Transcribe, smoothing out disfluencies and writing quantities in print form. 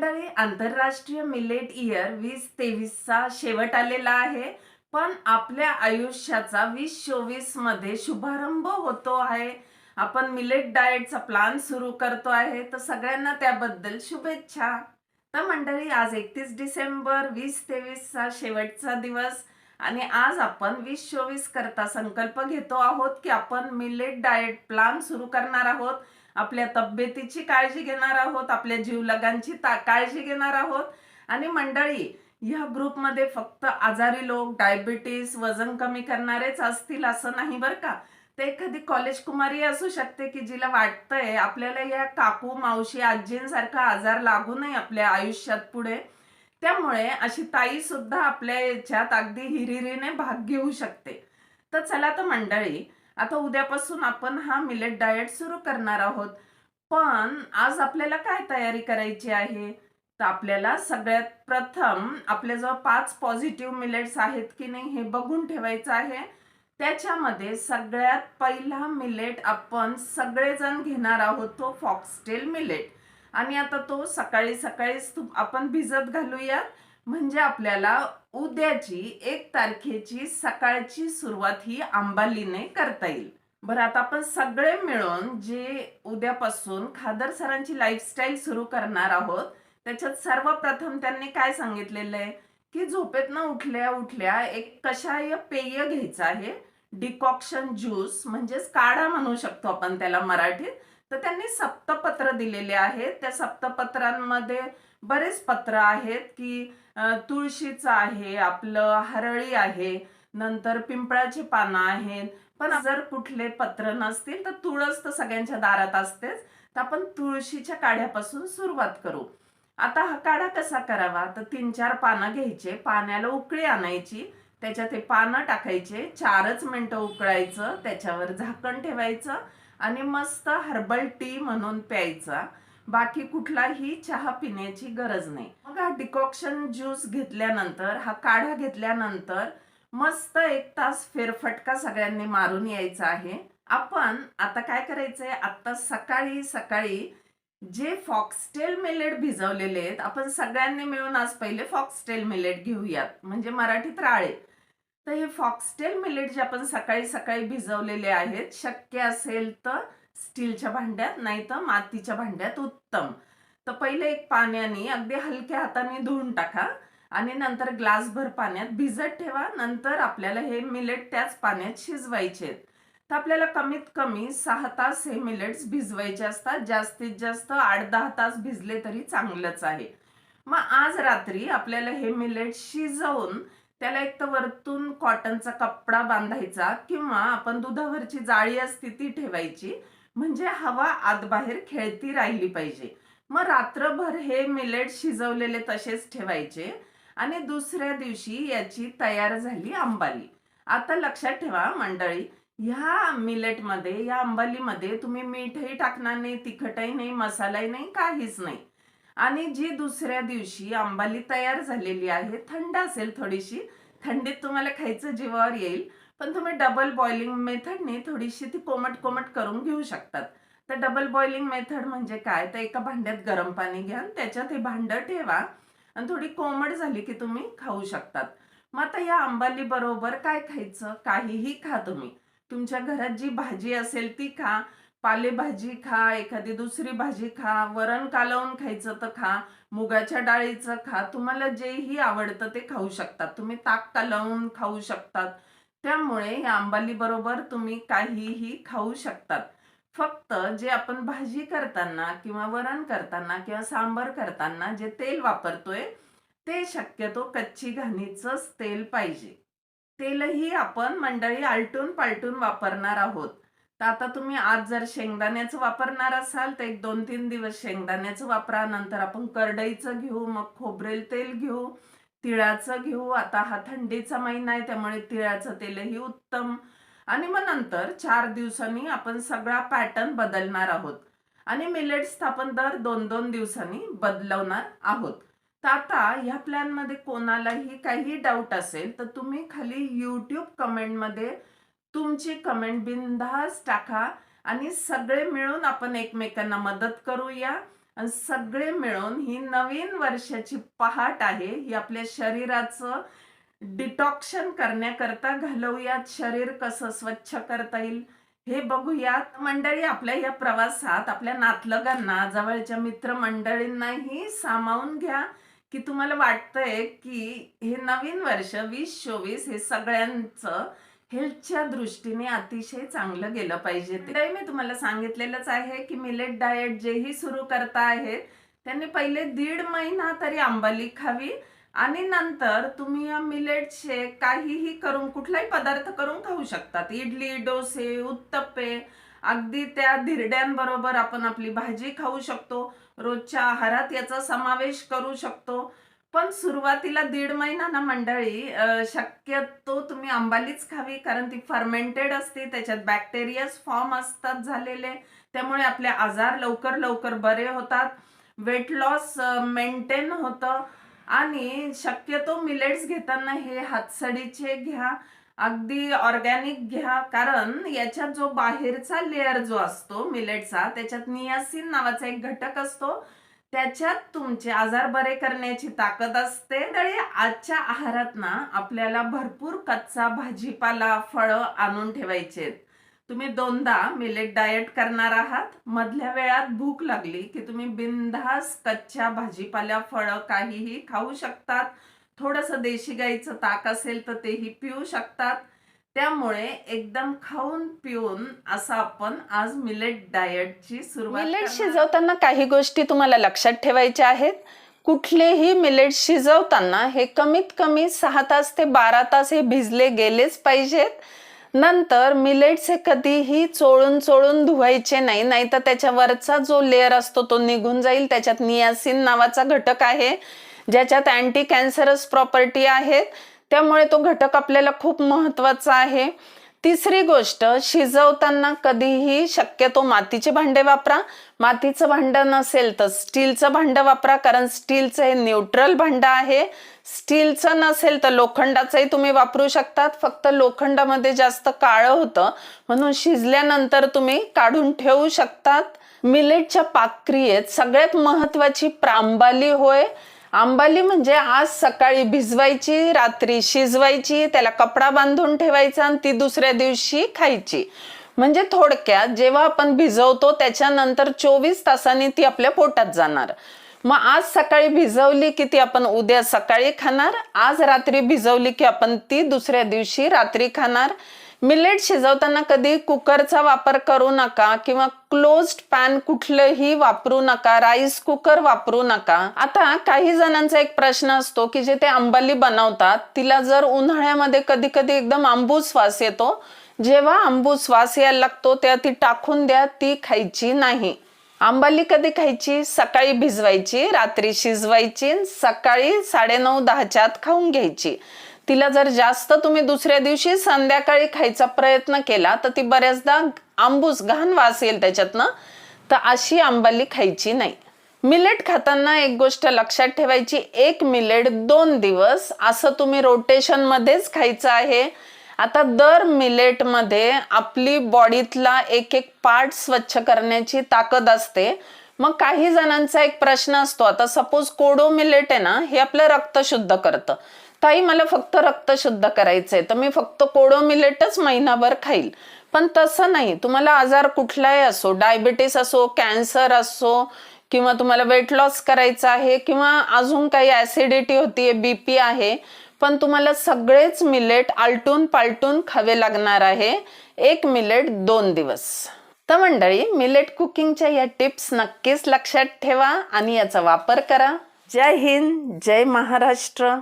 मंडळी, आंतरराष्ट्रीय millet year 2023चा शेवट आलेला आहे. पण आपल्या आयुष्याचा 2024 मध्ये शुभारंभ होतो आहे. आपण मिलेट डाएटचा प्लॅन सुरू करतो आहे. तर सगळ्यांना त्याबद्दल शुभेच्छा. तर मंडळी, आज 31 डिसेंबर 2023चा शेवटचा दिवस आणि आज आपण 2024 करता संकल्प घेतो आहोत की आपण मिलेट डाएट प्लॅन सुरू करणार आहोत. आपल्या तब्येतीची काळजी घेणार आहोत, आपल्या जीवलगांची काळजी घेणार आहोत. आणि मंडळी, ह्या ग्रुपमध्ये फक्त आजारी लोक, डायबिटीस, वजन कमी करणारेच असतील असं नाही बरं का. ते एखादी कॉलेज कुमारी असू शकते की जिला वाटतंय आपल्याला या काकू, मावशी, आजींसारखा आजार लागू नये आपल्या आयुष्यात पुढे. त्यामुळे अशी ताई सुद्धा आपल्या याच्यात अगदी हिरिरीने भाग घेऊ शकते. तर चला तर मंडळी, आता उद्यापासून आपण हा मिलेट डाएट सुरू करणार आहोत. पण आज आपल्याला काय तयारी करायची आहे? तर आपल्याला सगळ्यात प्रथम आपल्याजवळ 5 पॉझिटिव्ह मिलेट्स आहेत की नाही हे बघून ठेवायचं आहे. त्याच्यामध्ये सगळ्यात पहिला मिलेट आपण सगळेजण घेणार आहोत तो फॉक्सटेल मिलेट. आणि आता तो सकाळी सकाळीच आपण भिजत घालूया, म्हणजे आपल्याला उद्याची 1 तारखेची सकाळची सुरुवात ही अंबालीने करता येईल. बरं, आता आपण सगळे मिळून जे उद्यापासून खादर सरांची लाईफस्टाईल सुरू करणार आहोत, त्याच्यात सर्वप्रथम त्यांनी काय सांगितलेलं आहे की झोपेतनं उठल्या उठल्या एक कषाय पेय घ्यायचं आहे. डिकॉक्शन ज्यूस म्हणजेच काढा म्हणू शकतो आपण त्याला मराठीत. तर त्यांनी सप्तपत्र दिलेले आहेत. त्या सप्तपत्रांमध्ये बरेच पत्र आहेत की तुळशीचं आहे, आपलं हरळी आहे, नंतर पिंपळाची पानं आहेत. पण जर कुठले पत्र नसतील तर तुळस तर सगळ्यांच्या दारात असतेच. तर आपण तुळशीच्या काढ्यापासून सुरुवात करू. आता हा काढा कसा करावा? तर 3-4 पानं घ्यायचे, पाण्याला उकळी आणायची, त्याच्यात हे पानं टाकायचे, 4च मिनिटं उकळायचं, त्याच्यावर झाकण ठेवायचं आणि मस्त हर्बल टी म्हणून प्यायचा. बाकी कुठलाही चहा पिण्याची गरज नाही. मग हा डिकॉक्शन ज्यूस घेतल्यानंतर, हा काढा घेतल्यानंतर मस्त 1 तास फेरफटका सगळ्यांनी मारून यायचा आहे. आपण आता काय करायचंय, आता सकाळी सकाळी जे फॉक्सटेल मिलेट भिजवलेले आहेत, आपण सगळ्यांनी मिळून आज पहिले फॉक्सटेल मिलेट घेऊयात, म्हणजे मराठीत राळे. तर हे फॉक्सटेल मिलेट जे आपण सकाळी सकाळी भिजवलेले आहेत, शक्य असेल तर स्टीलच्या भांड्यात, नाही तर मातीच्या भांड्यात उत्तम. तर पहिले एक पाण्याने अगदी हलक्या हाताने धुवून टाका आणि नंतर ग्लासभर पाण्यात भिजत ठेवा. नंतर आपल्याला हे मिलेट त्याच पाण्यात शिजवायचे आहेत. तर आपल्याला कमीत कमी 6 तास हे मिलेट्स भिजवायचे असतात. जास्तीत जास्त 8-10 तास भिजले तरी चांगलंच आहे. मग आज रात्री आपल्याला हे मिलेट शिजवून त्याला एक तर वरतून कॉटनचा कपडा बांधायचा किंवा आपण दुधावरची जाळी असते ती ठेवायची, म्हणजे हवा आत बाहेर खेळती राहिली पाहिजे. मग रात्रभर हे मिलेट शिजवलेले तसेच ठेवायचे आणि दुसऱ्या दिवशी याची तयार झाली अंबाली. आता लक्षात ठेवा मंडळी, ह्या मिलेटमध्ये, या अंबालीमध्ये तुम्ही मीठही टाकणार नाही, तिखटही नाही, मसालाही नाही, काहीच नाही. आणि जी दुसऱ्या दिवशी अंबाली तयार झालेली आहे, थंड असेल थोडीशी, थंडीत तुम्हाला खायचं जीवावर येईल, पण तुम्ही डबल बॉइलिंग मेथडने थोडीशी ती कोमट कोमट करून घेऊ शकतात. तर डबल बॉइलिंग मेथड म्हणजे काय? तर एका भांड्यात गरम पाणी घ्या, त्याच्यात हे भांडं ठेवा आणि थोडी कोमट झाली की तुम्ही खाऊ शकतात. मग आता या अंबाली बरोबर काय खायचं? काहीही खा तुम्ही. तुमच्या घरात जी भाजी असेल ती खा, पालेभाजी खा, एखादी दुसरी भाजी खा, वरण कालवून खायचं तर खा, मुगाच्या डाळीचं खा, तुम्हाला जेही आवडतं ते खाऊ शकतात. तुम्ही ताक कालवून खाऊ शकतात. त्यामुळे या अंबाली बरोबर तुम्ही काहीही खाऊ शकतात. फक्त जे आपण भाजी करताना किंवा वरण करताना किंवा सांबर करताना जे तेल वापरतोय, ते शक्यतो कच्ची घाणीचंच तेल पाहिजे. तेलही आपण मंडळी आलटून पालटून वापरणार आहोत. तर आता तुम्ही आज जर शेंगदाण्याचं वापरणार असाल तर एक 2-3 दिवस शेंगदाण्याचं वापरा. नंतर आपण करडईचं घेऊ, मग खोबरेल तेल घेऊ, तिळाचं घेऊ. आता हा थंडीचा महिना आहे त्यामुळे तिळाचं तेलही उत्तम. आणि मग नंतर 4 दिवसांनी आपण सगळा पॅटर्न बदलणार आहोत. आणि मिलेट्स आपण दर 2-2 दिवसांनी बदलवणार आहोत. तर आता ह्या प्लॅनमध्ये कोणालाही काही डाऊट असेल तर तुम्ही खाली YouTube कमेंटमध्ये तुमची कमेंट बिनधास्त टाका आणि सगळे मिळून आपण एकमेकांना मदत करूया आणि सगळे मिळून ही नवीन वर्षाची पहाट आहे. ही आपल्या शरीराचं डिटॉक्शन करण्याकरता घालवूयात. शरीर कसं स्वच्छ करता येईल हे बघूयात. मंडळी, आपल्या या प्रवासात आपल्या नातलगांना, जवळच्या मित्रमंडळींनाही सामावून घ्या की तुम्हाला वाटतंय की हे नवीन वर्ष 2024 हे सगळ्यांचं हेल्थच्या दृष्टीने अतिशय चांगलं गेलं पाहिजे. ते मी तुम्हाला सांगितलेलंच आहे की मिलेट डाएट जेही सुरू करता आहेत त्यांनी पहिले 1.5 महिना तरी अंबाली खावी आणि नंतर तुम्ही या मिलेटचे काहीही करून, कुठलाही पदार्थ करून खाऊ शकतात. इडली, डोसे, उत्तप्पे, अगदी त्या धिरड्यांबरोबर आपण आपली भाजी खाऊ शकतो. रोजच्या आहारात याचा समावेश करू शकतो. पण सुरुवातीला 1.5 महिना ना मंडळी, शक्यतो तुम्ही अंबालीच खावी, कारण ती फर्मेंटेड असते, त्याच्यात बॅक्टेरियाज फॉर्म असतात झालेले, त्यामुळे आपले आजार लवकर लवकर बरे होतात, वेट लॉस मेंटेन होतं. आणि शक्यतो मिलेट्स घेताना हे हातसडीचे घ्या, अगदी ऑर्गॅनिक घ्या, कारण याच्यात जो बाहेरचा लेअर जो असतो मिलेटचा, त्याच्यात नियासिन नावाचा एक घटक असतो, त्याच्यात तुमचे आजार बरे करण्याची ताकद असते. तरी आजच्या आहारात ना आपल्याला भरपूर कच्चा भाजीपाला, फळं आणून ठेवायचे. तुम्ही 2दा मिलेट डाएट करणार आहात, मधल्या वेळात भूक लागली की तुम्ही बिनधास्त कच्च्या भाजीपाल्या, फळं काहीही खाऊ शकतात. थोडंसं देशी गाईचं ताक असेल तर तेही पिऊ शकतात. त्यामुळे एकदम खाऊन पिऊन असं आपण आज मिलेट डाएटची सुरुवात. मिलेट शिजवताना काही गोष्टी तुम्हाला लक्षात ठेवायच्या आहेत. कुठलेही मिलेट शिजवताना हे कमीत कमी 6 तास ते 12 तास हे भिजले गेलेच पाहिजेत. नंतर मिलेट्स कधीही चोळून चोळून धुवायचे नाही, नाहीतर त्याच्यावरचा जो लेअर असतो तो निघून जाईल. त्याच्यात नियासिन नावाचा घटक आहे ज्याच्यात अँटी कॅन्सरस प्रॉपर्टी आहेत, त्यामुळे तो घटक आपल्याला खूप महत्त्वाचा आहे. तिसरी गोष्ट, शिजवताना कधीही शक्यतो मातीचे भांडे वापरा. मातीचं भांडं नसेल तर स्टीलचं भांडं वापरा, कारण स्टीलचं हे न्यूट्रल भांडं आहे. स्टीलचं नसेल तर लोखंडाचंही तुम्ही वापरू शकतात. फक्त लोखंडामध्ये जास्त काळं होतं म्हणून शिजल्यानंतर तुम्ही काढून ठेवू शकतात. मिलेटच्या पाकक्रियेत सगळ्यात महत्त्वाची प्रांबाली होय. अंबाली म्हणजे आज सकाळी भिजवायची, रात्री शिजवायची, त्याला कपडा बांधून ठेवायचा आणि ती दुसऱ्या दिवशी खायची. म्हणजे थोडक्यात जेव्हा आपण भिजवतो त्याच्यानंतर 24 तासांनी ती आपल्या पोटात जाणार. मग आज सकाळी भिजवली की ती आपण उद्या सकाळी खाणार, आज रात्री भिजवली की आपण ती दुसऱ्या दिवशी रात्री खाणार. मिलेट शिजवताना कधी कुकरचा वापर करू नका किंवा क्लोज्ड पॅन कुठलंही वापरू नका, राईस कुकर वापरू नका. आता काही जणांचा एक प्रश्न असतो की जे ते अंबाली बनवतात तिला जर उन्हाळ्यामध्ये कधी कधी एकदम आंबूस वास येतो. जेव्हा आंबूस वास यायला लागतो तेव्हा ती टाकून द्या, ती खायची नाही. अंबाली कधी खायची? सकाळी भिजवायची, रात्री शिजवायची, सकाळी 9:30-10च्या आत खाऊन घ्यायची. तिला जर जास्त तुम्ही दुसऱ्या दिवशी संध्याकाळी खायचा प्रयत्न केला तर ती बऱ्याचदा आंबूस घाण वास येईल त्याच्यातनं, तर अशी अंबाली खायची नाही. मिलेट खाताना एक गोष्ट लक्षात ठेवायची, एक मिलेट 2 दिवस असं तुम्ही रोटेशन मध्येच खायचं आहे. आता दर मिलेट मध्ये आपली बॉडीतला एक एक पार्ट स्वच्छ करण्याची ताकद असते. मग काही जणांचा एक प्रश्न असतो, आता सपोज कोडो मिलेट आहे ना, हे आपलं रक्त शुद्ध करतं. ताई मला फक्त रक्त शुद्ध करायचंय तर मी फक्त कोडो मिलेटच महिनाभर खाईल. पण तसं नाही. तुम्हाला आजार कुठलाही असो, डायबिटीस असो, कॅन्सर असो, किंवा तुम्हाला वेट लॉस करायचा आहे, किंवा अजून काही ऍसिडिटी होतीये, बीपी आहे, पण तुम्हाला सगळेच मिलेट आलटून पालटून खावे लागणार आहे. एक मिलेट 2 दिवस. तर मंडळी, मिलेट कुकिंगच्या या टिप्स नक्कीच लक्षात ठेवा आणि याचा वापर करा. जय हिंद, जय महाराष्ट्र.